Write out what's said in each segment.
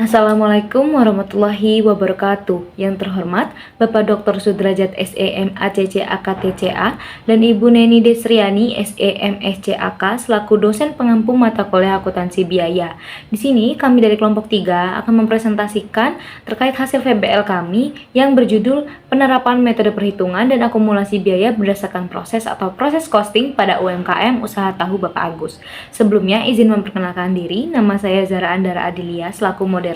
Assalamualaikum warahmatullahi wabarakatuh. Yang terhormat Bapak Dr. Sudrajat SEM ACC AKTCA dan Ibu Neni Desriani SEM SCAK selaku dosen pengampu mata kuliah akuntansi biaya. Di sini kami dari kelompok 3 akan mempresentasikan terkait hasil VBL kami yang berjudul penerapan metode perhitungan dan akumulasi biaya berdasarkan proses atau proses costing pada UMKM usaha tahu Bapak Agus. Sebelumnya izin memperkenalkan diri, nama saya Zara Andara Adilia selaku moderator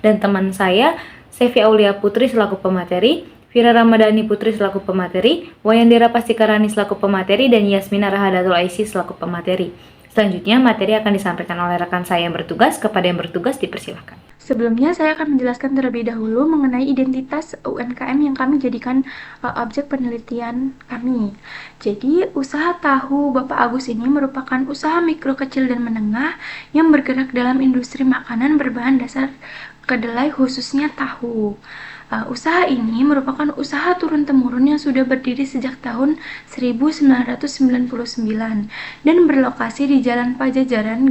dan teman saya Sevi Aulia Putri selaku pemateri, Vira Ramadhani Putri selaku pemateri, Wayandera Pastikarani selaku pemateri, dan Yasmina Rahadatul Aisy selaku pemateri. Selanjutnya materi akan disampaikan oleh rekan saya yang bertugas. Kepada yang bertugas dipersilakan. Sebelumnya saya akan menjelaskan terlebih dahulu mengenai identitas UMKM yang kami jadikan objek penelitian kami. Jadi, usaha tahu Bapak Agus ini merupakan usaha mikro kecil dan menengah yang bergerak dalam industri makanan berbahan dasar kedelai khususnya tahu. Usaha ini merupakan usaha turun-temurun yang sudah berdiri sejak tahun 1999 dan berlokasi di Jalan Pajajaran,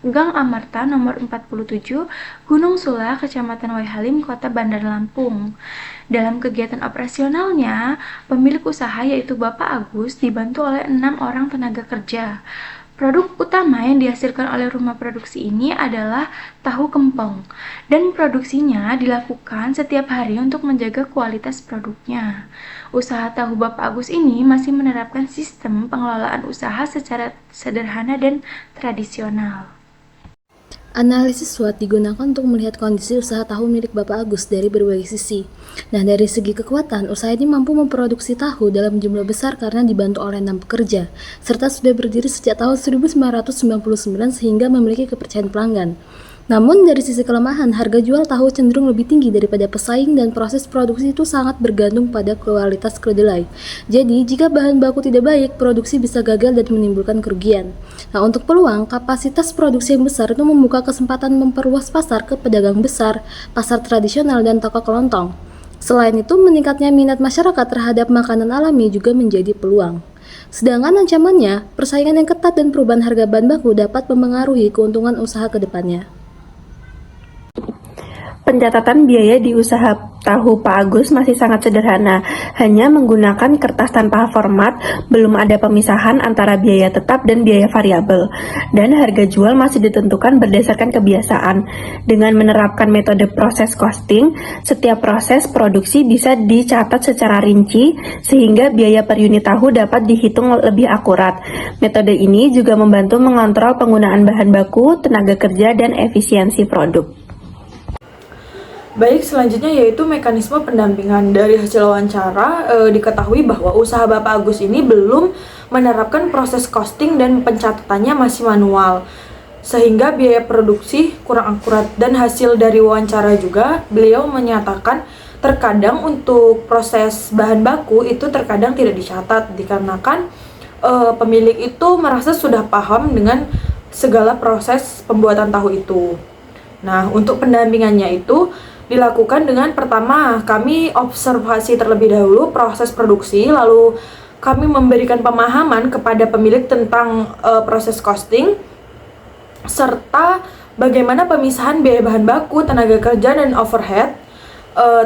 Gang Amarta nomor 47, Gunung Sula, Kecamatan Waihalim, Kota Bandar Lampung. Dalam kegiatan operasionalnya, pemilik usaha yaitu Bapak Agus dibantu oleh 6 orang tenaga kerja. Produk utama yang dihasilkan oleh rumah produksi ini adalah tahu kempong, dan produksinya dilakukan setiap hari untuk menjaga kualitas produknya. Usaha tahu Bapak Agus ini masih menerapkan sistem pengelolaan usaha secara sederhana dan tradisional. Analisis SWOT digunakan untuk melihat kondisi usaha tahu milik Bapak Agus dari berbagai sisi. Nah, dari segi kekuatan, usaha ini mampu memproduksi tahu dalam jumlah besar karena dibantu oleh 6 pekerja, serta sudah berdiri sejak tahun 1999 sehingga memiliki kepercayaan pelanggan. Namun, dari sisi kelemahan, harga jual tahu cenderung lebih tinggi daripada pesaing dan proses produksi itu sangat bergantung pada kualitas kedelai. Jadi, jika bahan baku tidak baik, produksi bisa gagal dan menimbulkan kerugian. Nah, untuk peluang, kapasitas produksi yang besar itu membuka kesempatan memperluas pasar ke pedagang besar, pasar tradisional, dan toko kelontong. Selain itu, meningkatnya minat masyarakat terhadap makanan alami juga menjadi peluang. Sedangkan ancamannya, persaingan yang ketat dan perubahan harga bahan baku dapat mempengaruhi keuntungan usaha ke depannya. Pencatatan biaya di usaha tahu Pak Agus masih sangat sederhana, hanya menggunakan kertas tanpa format, belum ada pemisahan antara biaya tetap dan biaya variabel, dan harga jual masih ditentukan berdasarkan kebiasaan. Dengan menerapkan metode proses costing, setiap proses produksi bisa dicatat secara rinci, sehingga biaya per unit tahu dapat dihitung lebih akurat. Metode ini juga membantu mengontrol penggunaan bahan baku, tenaga kerja, dan efisiensi produk. Baik, selanjutnya yaitu mekanisme pendampingan. Dari hasil wawancara diketahui bahwa usaha Bapak Agus ini belum menerapkan proses costing dan pencatatannya masih manual, sehingga biaya produksi kurang akurat. Dan hasil dari wawancara juga beliau menyatakan terkadang untuk proses bahan baku itu terkadang tidak dicatat dikarenakan pemilik itu merasa sudah paham dengan segala proses pembuatan tahu itu. Nah, untuk pendampingannya itu dilakukan dengan pertama kami observasi terlebih dahulu proses produksi, lalu kami memberikan pemahaman kepada pemilik tentang proses costing serta bagaimana pemisahan biaya bahan baku, tenaga kerja, dan overhead.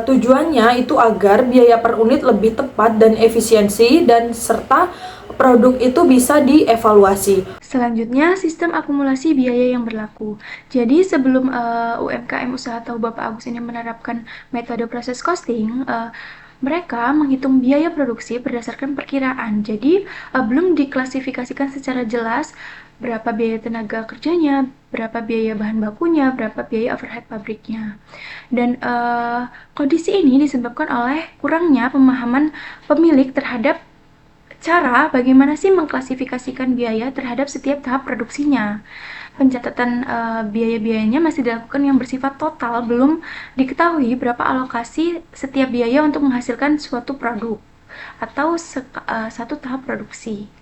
Tujuannya itu agar biaya per unit lebih tepat dan efisiensi, dan serta produk itu bisa dievaluasi. Selanjutnya, sistem akumulasi biaya yang berlaku. Jadi, sebelum UMKM usaha tahu Bapak Agus ini menerapkan metode proses costing, mereka menghitung biaya produksi berdasarkan perkiraan. Jadi, belum diklasifikasikan secara jelas berapa biaya tenaga kerjanya, berapa biaya bahan bakunya, berapa biaya overhead pabriknya. Dan kondisi ini disebabkan oleh kurangnya pemahaman pemilik terhadap cara bagaimana sih mengklasifikasikan biaya terhadap setiap tahap produksinya. Pencatatan biaya-biayanya masih dilakukan yang bersifat total, belum diketahui berapa alokasi setiap biaya untuk menghasilkan suatu produk atau satu tahap produksi.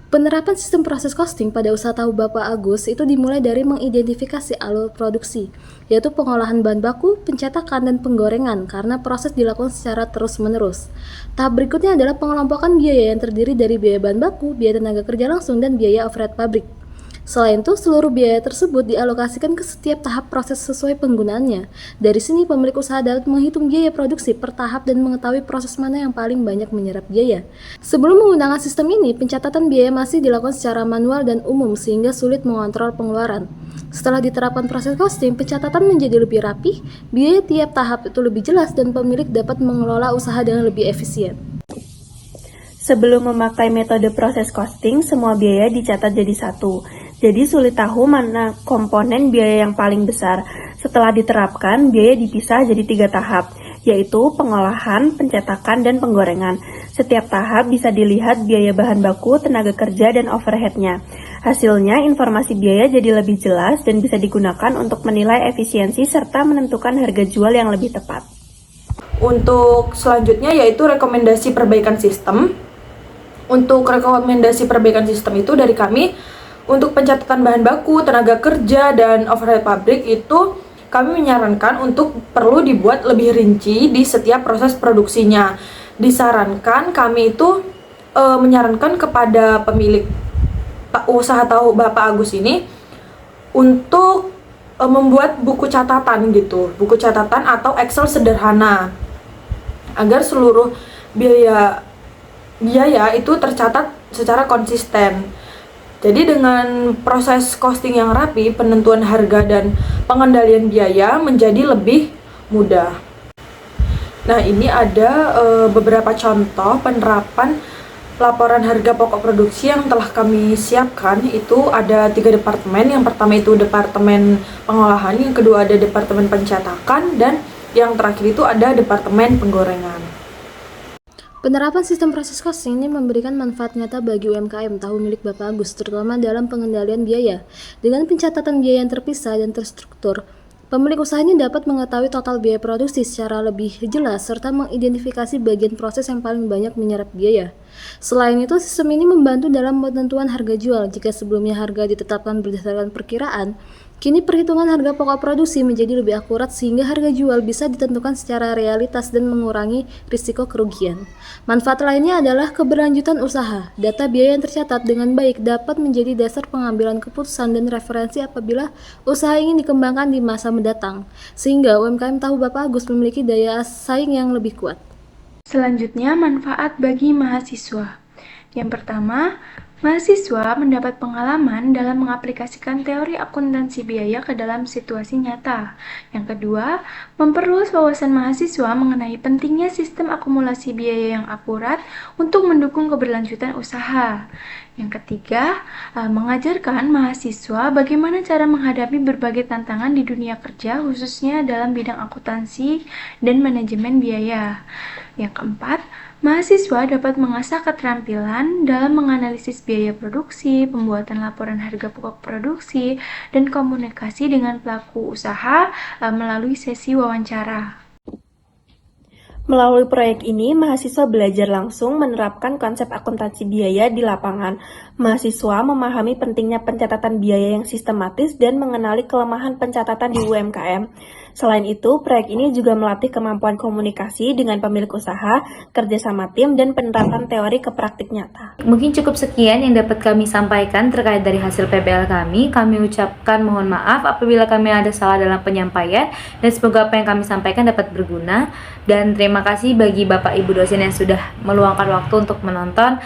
Penerapan sistem proses costing pada usaha tahu Bapak Agus itu dimulai dari mengidentifikasi alur produksi, yaitu pengolahan bahan baku, pencetakan, dan penggorengan karena proses dilakukan secara terus-menerus. Tahap berikutnya adalah pengelompokan biaya yang terdiri dari biaya bahan baku, biaya tenaga kerja langsung, dan biaya overhead pabrik. Selain itu, seluruh biaya tersebut dialokasikan ke setiap tahap proses sesuai penggunaannya. Dari sini, pemilik usaha dapat menghitung biaya produksi per tahap dan mengetahui proses mana yang paling banyak menyerap biaya. Sebelum menggunakan sistem ini, pencatatan biaya masih dilakukan secara manual dan umum sehingga sulit mengontrol pengeluaran. Setelah diterapkan proses costing, pencatatan menjadi lebih rapi, biaya tiap tahap itu lebih jelas dan pemilik dapat mengelola usaha dengan lebih efisien. Sebelum memakai metode proses costing, semua biaya dicatat jadi satu. Jadi sulit tahu mana komponen biaya yang paling besar. Setelah diterapkan, biaya dipisah jadi 3 tahap, yaitu pengolahan, pencetakan, dan penggorengan. Setiap tahap bisa dilihat biaya bahan baku, tenaga kerja, dan overhead-nya. Hasilnya, informasi biaya jadi lebih jelas dan bisa digunakan untuk menilai efisiensi serta menentukan harga jual yang lebih tepat. Untuk selanjutnya yaitu rekomendasi perbaikan sistem. Untuk rekomendasi perbaikan sistem itu dari kami, untuk pencatatan bahan baku, tenaga kerja, dan overhead pabrik itu kami menyarankan untuk perlu dibuat lebih rinci di setiap proses produksinya. Disarankan kami itu menyarankan kepada pemilik usaha tahu Bapak Agus ini untuk membuat buku catatan gitu, buku catatan atau Excel sederhana agar seluruh biaya itu tercatat secara konsisten. Jadi dengan proses costing yang rapi, penentuan harga dan pengendalian biaya menjadi lebih mudah. Nah, ini ada beberapa contoh penerapan laporan harga pokok produksi yang telah kami siapkan. Itu ada 3 departemen. Yang pertama itu departemen pengolahan, yang kedua ada departemen pencetakan, dan yang terakhir itu ada departemen penggorengan. Penerapan sistem proses costing ini memberikan manfaat nyata bagi UMKM tahu milik Bapak Agus, terutama dalam pengendalian biaya. Dengan pencatatan biaya yang terpisah dan terstruktur, pemilik usaha ini dapat mengetahui total biaya produksi secara lebih jelas serta mengidentifikasi bagian proses yang paling banyak menyerap biaya. Selain itu, sistem ini membantu dalam penentuan harga jual. Jika sebelumnya harga ditetapkan berdasarkan perkiraan, kini perhitungan harga pokok produksi menjadi lebih akurat sehingga harga jual bisa ditentukan secara realitas dan mengurangi risiko kerugian. Manfaat lainnya adalah keberlanjutan usaha. Data biaya yang tercatat dengan baik dapat menjadi dasar pengambilan keputusan dan referensi apabila usaha ingin dikembangkan di masa mendatang, sehingga UMKM tahu Bapak Agus memiliki daya saing yang lebih kuat. Selanjutnya, manfaat bagi mahasiswa. Yang pertama, mahasiswa mendapat pengalaman dalam mengaplikasikan teori akuntansi biaya ke dalam situasi nyata. Yang kedua, memperluas wawasan mahasiswa mengenai pentingnya sistem akumulasi biaya yang akurat untuk mendukung keberlanjutan usaha. Yang ketiga, mengajarkan mahasiswa bagaimana cara menghadapi berbagai tantangan di dunia kerja, khususnya dalam bidang akuntansi dan manajemen biaya. Yang keempat, mahasiswa dapat mengasah keterampilan dalam menganalisis biaya produksi, pembuatan laporan harga pokok produksi, dan komunikasi dengan pelaku usaha melalui sesi wawancara. Melalui proyek ini, mahasiswa belajar langsung menerapkan konsep akuntansi biaya di lapangan. Mahasiswa memahami pentingnya pencatatan biaya yang sistematis dan mengenali kelemahan pencatatan di UMKM. Selain itu, proyek ini juga melatih kemampuan komunikasi dengan pemilik usaha, kerjasama tim, dan penerapan teori ke praktik nyata. Mungkin cukup sekian yang dapat kami sampaikan terkait dari hasil PPL kami. Kami ucapkan mohon maaf apabila kami ada salah dalam penyampaian, dan semoga apa yang kami sampaikan dapat berguna. Dan terima kasih bagi Bapak Ibu dosen yang sudah meluangkan waktu untuk menonton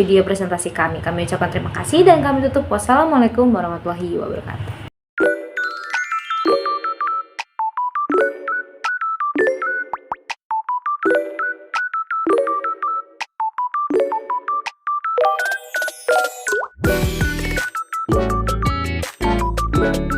video presentasi kami. Kami ucapkan terima kasih dan kami tutup. Wassalamualaikum warahmatullahi wabarakatuh. Thank you.